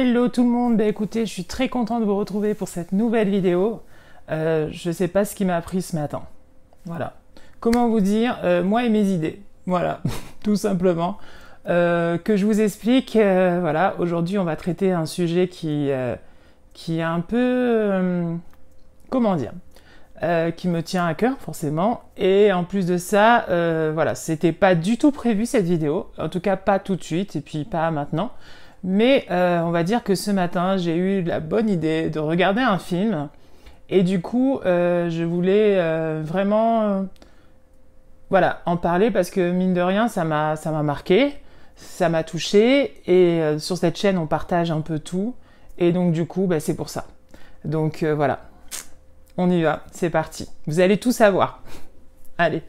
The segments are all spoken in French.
Hello tout le monde, écoutez, je suis très content de vous retrouver pour cette nouvelle vidéo. Je sais pas ce qui m'a pris ce matin. Voilà. Comment vous dire, moi et mes idées. Voilà, tout simplement. Que je vous explique, voilà, aujourd'hui on va traiter un sujet qui est un peu... comment dire qui me tient à cœur forcément, et en plus de ça, voilà, c'était pas du tout prévu cette vidéo, en tout cas pas tout de suite, et puis pas maintenant, mais on va dire que ce matin, j'ai eu la bonne idée de regarder un film, et du coup, je voulais vraiment, voilà, en parler, parce que mine de rien, ça m'a marqué, ça m'a touché, et sur cette chaîne, on partage un peu tout, et donc du coup, bah, c'est pour ça. Donc voilà. On y va, c'est parti. Vous allez tout savoir. Allez.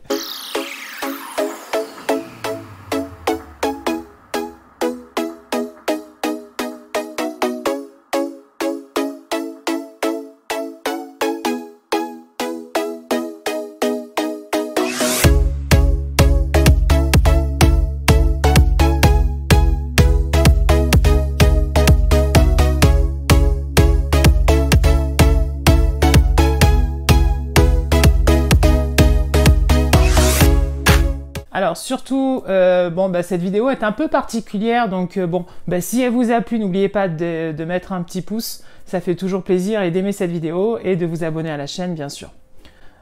Alors surtout, bon, bah, cette vidéo est un peu particulière, donc bon, bah, si elle vous a plu, n'oubliez pas de mettre un petit pouce, ça fait toujours plaisir, et d'aimer cette vidéo, et de vous abonner à la chaîne, bien sûr.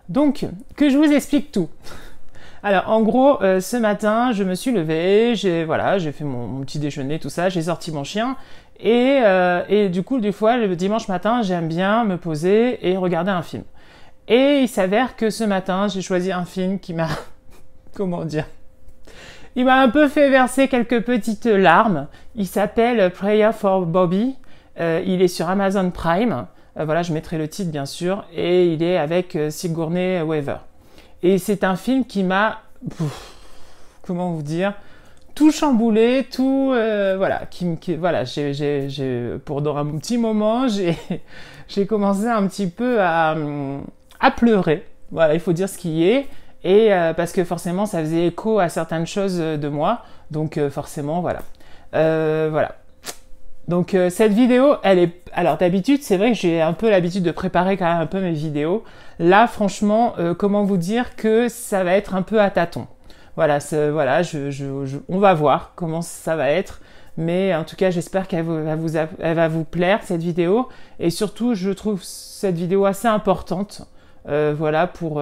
Donc, que je vous explique tout. Alors, en gros, ce matin, je me suis levée, j'ai fait mon petit déjeuner, tout ça, j'ai sorti mon chien, et du coup, des fois, le dimanche matin, j'aime bien me poser et regarder un film. Et il s'avère que ce matin, j'ai choisi un film qui m'a... comment dire? Il m'a un peu fait verser quelques petites larmes. Il s'appelle Prayer for Bobby. Il est sur Amazon Prime. Voilà, je mettrai le titre bien sûr. Et il est avec Sigourney Weaver. Et c'est un film qui m'a, comment vous dire, tout chamboulé, tout, voilà, voilà, pendant un petit moment, j'ai commencé un petit peu à pleurer. Voilà, il faut dire ce qui est. Et parce que forcément, ça faisait écho à certaines choses de moi. Donc forcément, voilà. Voilà. Donc cette vidéo, elle est... Alors d'habitude, c'est vrai que j'ai un peu l'habitude de préparer quand même un peu mes vidéos. Là, franchement, comment vous dire que ça va être un peu à tâtons. Voilà, voilà, on va voir comment ça va être. Mais en tout cas, j'espère qu'elle va vous plaire, cette vidéo. Et surtout, je trouve cette vidéo assez importante. Voilà, pour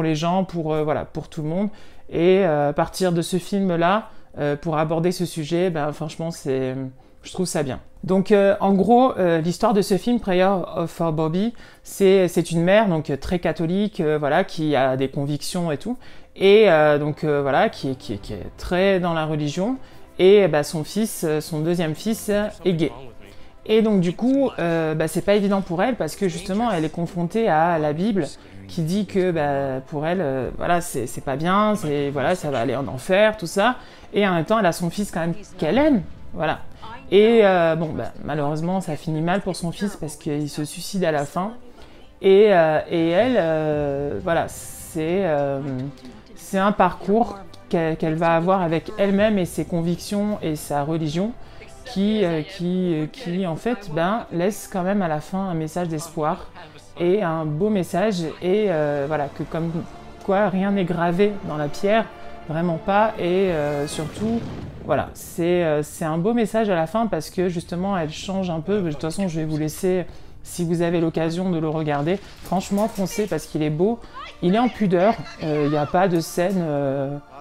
les gens, voilà, pour tout le monde. Et à partir de ce film-là, pour aborder ce sujet, ben, franchement, je trouve ça bien. Donc, en gros, l'histoire de ce film, Prayer for Bobby, c'est une mère, donc très catholique, voilà, qui a des convictions et tout, et donc voilà, qui est très dans la religion. Et ben, son deuxième fils, est gay. Et donc du coup, bah, c'est pas évident pour elle parce que justement, elle est confrontée à la Bible qui dit que bah, pour elle, voilà, c'est pas bien, voilà, ça va aller en enfer, tout ça. Et en même temps, elle a son fils quand même qu'elle aime, voilà. Et bon, bah, malheureusement, ça finit mal pour son fils parce qu'il se suicide à la fin. Et elle, voilà, c'est un parcours qu'elle va avoir avec elle-même et ses convictions et sa religion. Qui en fait ben, laisse quand même à la fin un message d'espoir et un beau message, et voilà, que comme quoi rien n'est gravé dans la pierre, vraiment pas, et surtout voilà, c'est un beau message à la fin parce que justement elle change un peu. De toute façon, je vais vous laisser, si vous avez l'occasion de le regarder, franchement foncez parce qu'il est beau, il est en pudeur, il n'y a pas de scène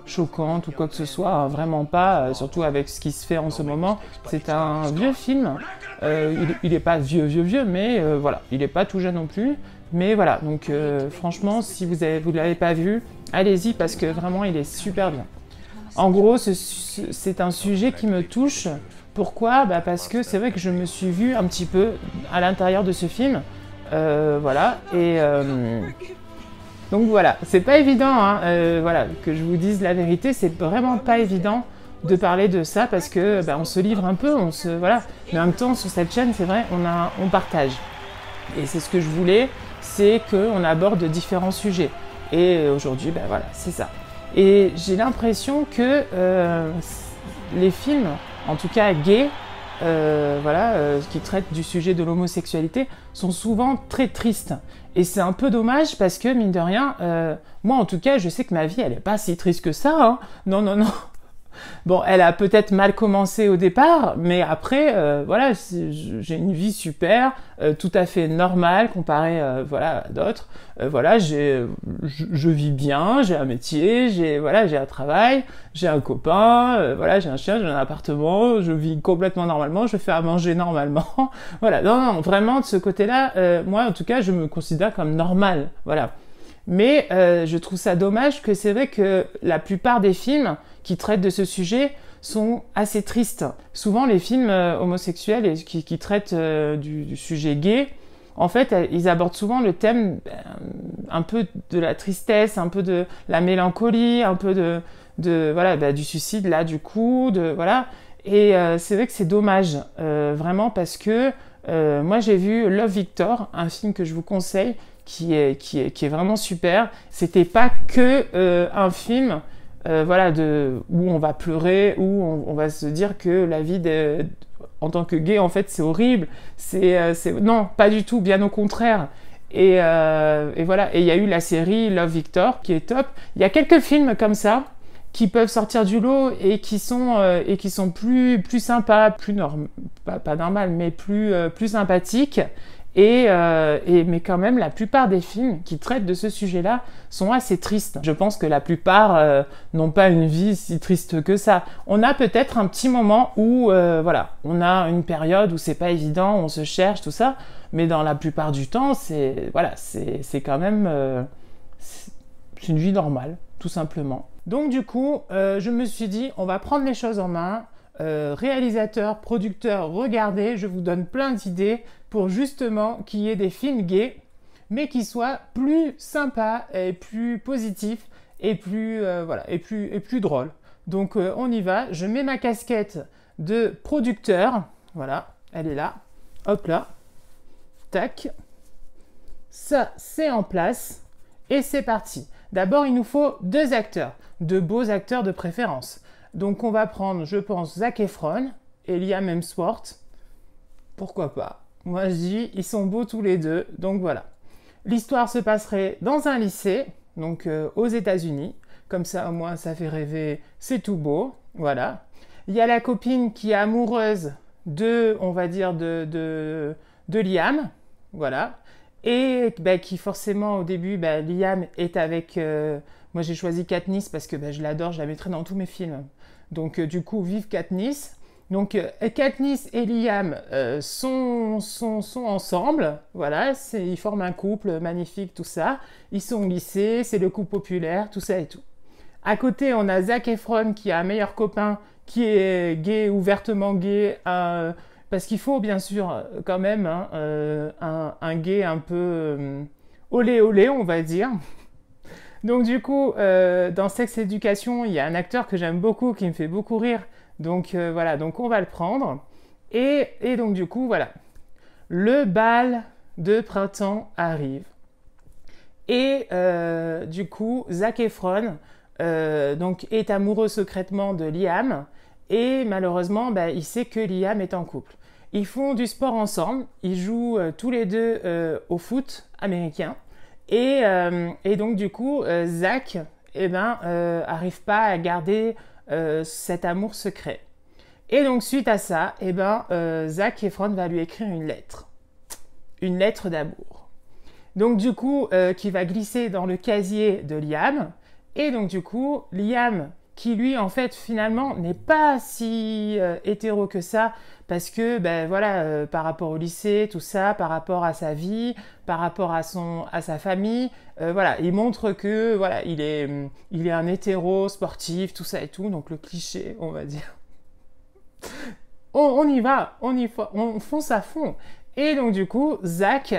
choquante ou quoi que ce soit, hein, vraiment pas, surtout avec ce qui se fait en ce moment. C'est un vieux film, il n'est pas vieux, mais voilà, il n'est pas tout jeune non plus, mais voilà, donc franchement, si vous ne l'avez pas vu, allez-y parce que vraiment, il est super bien. En gros, c'est un sujet qui me touche. Pourquoi? Bah parce que c'est vrai que je me suis vue un petit peu à l'intérieur de ce film, voilà, et... donc voilà, c'est pas évident, hein, voilà, que je vous dise la vérité, c'est vraiment pas évident de parler de ça parce que bah, on se livre un peu, voilà. Mais en même temps, sur cette chaîne, c'est vrai, on partage. Et c'est ce que je voulais, c'est qu'on aborde différents sujets. Et aujourd'hui, bah voilà, c'est ça. Et j'ai l'impression que les films, en tout cas gays, voilà, qui traitent du sujet de l'homosexualité, sont souvent très tristes. Et c'est un peu dommage parce que, mine de rien, moi en tout cas, je sais que ma vie, elle n'est pas si triste que ça. Hein. Non, non, non. Bon, elle a peut-être mal commencé au départ, mais après, voilà, j'ai une vie super, tout à fait normale comparée, voilà, à d'autres. Voilà, je vis bien, j'ai un métier, voilà, j'ai un travail, j'ai un copain, voilà, j'ai un chien, j'ai un appartement, je vis complètement normalement, je fais à manger normalement. Voilà, non, non, vraiment de ce côté-là, moi en tout cas, je me considère comme normal, voilà. Mais je trouve ça dommage que c'est vrai que la plupart des films qui traitent de ce sujet sont assez tristes. Souvent, les films homosexuels et qui traitent du sujet gay, en fait, ils abordent souvent le thème un peu de la tristesse, un peu de la mélancolie, un peu voilà, du suicide là, du coup, voilà. Et c'est vrai que c'est dommage, vraiment, parce que moi j'ai vu Love Victor, un film que je vous conseille, qui est vraiment super. C'était pas que un film voilà, où on va pleurer, où on va se dire que la vie en tant que gay, en fait, c'est horrible. Non, pas du tout, bien au contraire. Et voilà, et il y a eu la série Love Victor, qui est top. Il y a quelques films comme ça, qui peuvent sortir du lot et qui sont plus sympas, pas normal, mais plus sympathiques. Mais quand même, la plupart des films qui traitent de ce sujet-là sont assez tristes. Je pense que la plupart n'ont pas une vie si triste que ça. On a peut-être un petit moment où, voilà, on a une période où c'est pas évident, on se cherche, tout ça, mais dans la plupart du temps, c'est quand même c'est une vie normale, tout simplement. Donc du coup, je me suis dit, on va prendre les choses en main. Réalisateurs, producteurs, regardez, je vous donne plein d'idées pour justement qu'il y ait des films gays, mais qui soient plus sympas et plus positifs et plus voilà, et plus drôles. Donc on y va. Je mets ma casquette de producteur. Voilà, elle est là. Hop là. Tac. Ça, c'est en place. Et c'est parti. D'abord, il nous faut 2 acteurs, de beaux acteurs de préférence. Donc on va prendre, je pense, Zac Efron et Liam Hemsworth. Pourquoi pas? Moi je dis, ils sont beaux tous les deux, donc voilà. L'histoire se passerait dans un lycée, donc aux États-Unis. Comme ça, au moins, ça fait rêver, c'est tout beau, voilà. Il y a la copine qui est amoureuse on va dire, de Liam, voilà. Et qui forcément, au début, Liam est avec... moi j'ai choisi Katniss parce que je l'adore, je la mettrai dans tous mes films. Donc du coup, vive Katniss. Donc Katniss et Liam sont ensemble, voilà, ils forment un couple magnifique, tout ça. Ils sont au lycée, c'est le couple populaire, tout ça et tout. À côté, on a Zac Efron qui a un meilleur copain qui est gay, ouvertement gay, parce qu'il faut bien sûr quand même un gay un peu olé olé, on va dire. Donc du coup, dans Sex Education, il y a un acteur que j'aime beaucoup, qui me fait beaucoup rire. Donc voilà, donc on va le prendre. Et donc du coup, voilà. Le bal de printemps arrive. Et du coup, Zac Efron donc, est amoureux secrètement de Liam. Et malheureusement, il sait que Liam est en couple. Ils font du sport ensemble. Ils jouent tous les deux au foot américain. Et donc du coup, Zac arrive pas à garder cet amour secret. Et donc suite à ça, Zac Efron va lui écrire une lettre d'amour. Donc du coup, qui va glisser dans le casier de Liam. Et donc du coup, Liam, qui lui en fait finalement n'est pas si hétéro que ça, parce que voilà, par rapport au lycée, tout ça, par rapport à sa vie, par rapport à sa famille, voilà, il montre que voilà, il est un hétéro sportif, tout ça et tout, donc le cliché, on va dire. On y va, on fonce à fond. Et donc du coup, Zac,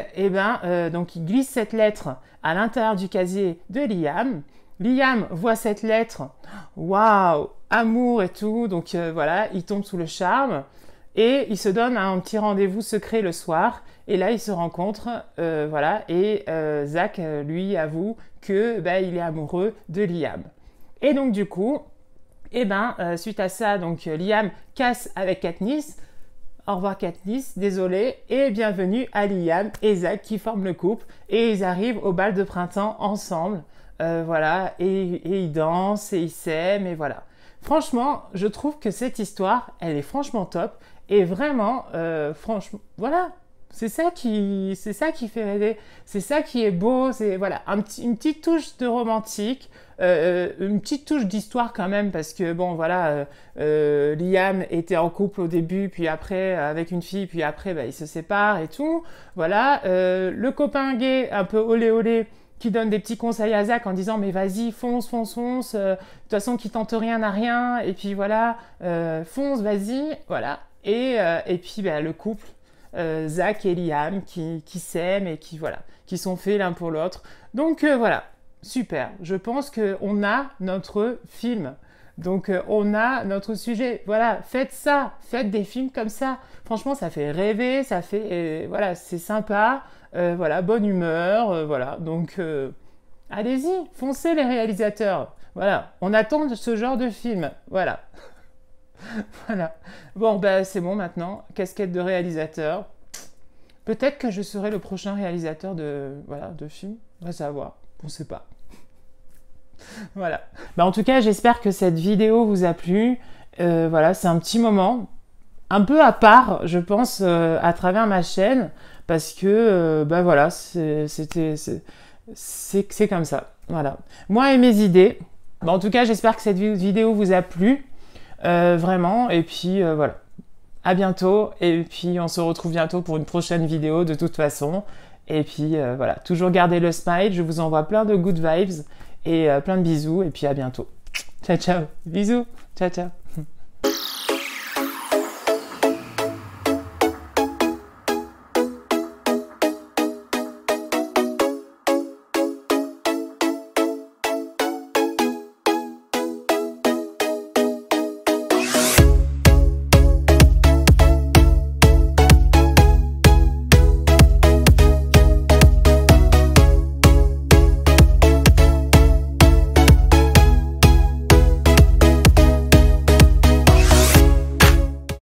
donc il glisse cette lettre à l'intérieur du casier de Liam. Liam voit cette lettre, waouh, amour et tout, donc voilà, il tombe sous le charme et il se donne un petit rendez-vous secret le soir. Et là, ils se rencontrent, voilà, et Zac lui avoue que il est amoureux de Liam. Et donc du coup, suite à ça, donc Liam casse avec Katniss. au revoir Katniss, désolé, et bienvenue à Liam et Zach qui forment le couple, et ils arrivent au bal de printemps ensemble, voilà, et ils dansent, et ils s'aiment, et voilà. Franchement, je trouve que cette histoire, elle est franchement top, et vraiment, franchement, voilà, c'est ça qui fait rêver, c'est ça qui est beau, c'est voilà, une petite touche de romantique, une petite touche d'histoire quand même, parce que bon voilà, Liam était en couple au début, puis après avec une fille, puis après bah, il se sépare et tout, voilà, le copain gay un peu olé olé qui donne des petits conseils à Zach en disant mais vas-y fonce, de toute façon qui tente rien n'a rien, et puis voilà, fonce, vas-y, voilà, et puis bah, le couple, Zach et Liam qui s'aiment et qui voilà, qui sont faits l'un pour l'autre. Donc voilà, super. Je pense qu'on a notre film. Donc on a notre sujet. Voilà, faites ça, faites des films comme ça. Franchement, ça fait rêver, ça fait voilà, c'est sympa. Voilà, bonne humeur, voilà. Donc allez-y, foncez les réalisateurs. Voilà, on attend ce genre de film. Voilà. Voilà. Bon, ben c'est bon maintenant. Casquette de réalisateur. Peut-être que je serai le prochain réalisateur de, voilà, de film. On va savoir. On ne sait pas. Voilà. Ben, en tout cas, j'espère que cette vidéo vous a plu. Voilà, c'est un petit moment. Un peu à part, je pense, à travers ma chaîne. Parce que, ben voilà, c'est comme ça. Voilà. Moi et mes idées. Ben, en tout cas, j'espère que cette vidéo vous a plu. Vraiment, et puis voilà, à bientôt, et puis on se retrouve bientôt pour une prochaine vidéo de toute façon, et puis voilà, toujours gardez le smile, je vous envoie plein de good vibes, et plein de bisous, et puis à bientôt. Ciao ciao, bisous, ciao ciao.